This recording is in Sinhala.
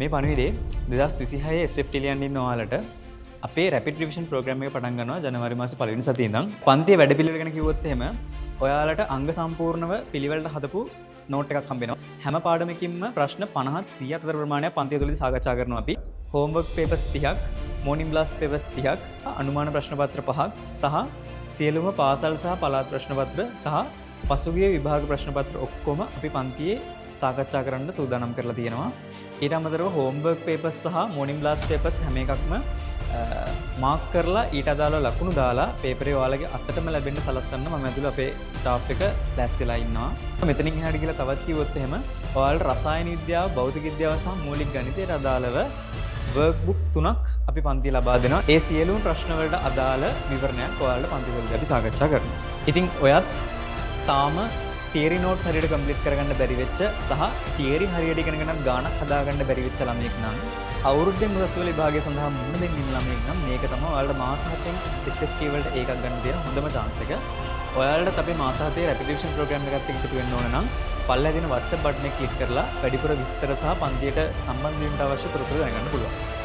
මේ පණිවිඩේ 2026 SFT ලියන්න ඉන්න ඔයාලට අපේ රැපිඩ් රිවිෂන් ප්‍රෝග්‍රෑම් එක පටන් ගන්නවා ජනවාරි මාසේ පළවෙනි සතියේ ඉඳන්. පන්තියේ වැඩපිළිවෙල ගැන කිව්වොත් එහෙම ඔයාලට අංග සම්පූර්ණව පිළිවෙලට හදපු නෝට් එකක් හම්බ වෙනවා. හැම පාඩමකින්ම ප්‍රශ්න 50ත් 100ත් අතර ප්‍රමාණයක් පන්තිය තුලදී සාකච්ඡා කරනවා අපි. හෝම්වර්ක් පේපර්ස් 30ක්, මෝර්නින් බ්ලාස්ට් පේපර්ස් 30ක්, අනුමාන ප්‍රශ්න පත්‍ර 5ක් සහ සියලුම පාසල් සහ පළාත් ප්‍රශ්න පත්‍ර සහ පසුගිය විභාග ප්‍රශ්න පත්‍ර ඔක්කොම අපි පන්තියේ සාකච්ඡා කරන්න සූදානම් කරලා තියෙනවා. ඊට අමතරව හෝම්වර්ක් පේපර්ස් සහ මෝර්නින් බ්ලාස්ට් පේපර්ස් හැම එකක්ම මාක් කරලා ඊට අදාළ ලකුණු දාලා පේපරේ ඔයාලගේ අතටම ලැබෙන්න සලස්සන්න මම ඇතුළේ අපේ ස්ටාෆ් එක ලෑස්තිලා ඉන්නවා. මෙතනින් එහාට ගිහලා තවත් කිව්වොත් එහෙම ඔයාලට රසායන විද්‍යාව, භෞතික විද්‍යාව සහ මූලික ගණිතයට අදාළව වර්ක්බුක් 3ක් අපි පන්තිය ලබා දෙනවා. ඒ සියලුම ප්‍රශ්න වලට අදාළ විවරණයක් ඔයාලට පන්ති වලදී අපි සාකච්ඡා කරනවා. ඉතින් ඔයත් තාම තියරි නෝට් හරියට කම්ප්ලීට් කරගන්න බැරි වෙච්ච සහ තියරි හරියට ඉගෙන ගන්න ගාණක් හදාගන්න බැරි වෙච්ච ළමයෙක් නම් අවුරුද්දෙන් මුදස්වල විභාගය සඳහා මුහුණ දෙන්න ඉන්න ළමයෙක් නම් මේක තමයි ඔයාලට මාස 7න් SFT වලට ඒකක් ගන්න තියෙන හොඳම chance එක. ඔයාලට අපි මාස 7 රැපිඩ් රිවිෂන් ප්‍රෝග්‍රෑම් එකත් එක්ක එකතු වෙන්න ඕන නම් පල්ලෙහා තියෙන WhatsApp බටන් එක ක්ලික් කරලා වැඩිපුර විස්තර සහ පන්තියට සම්බන්ධ වීමට අවශ්‍ය තොරතුරු දැනගන්න පුළුවන්.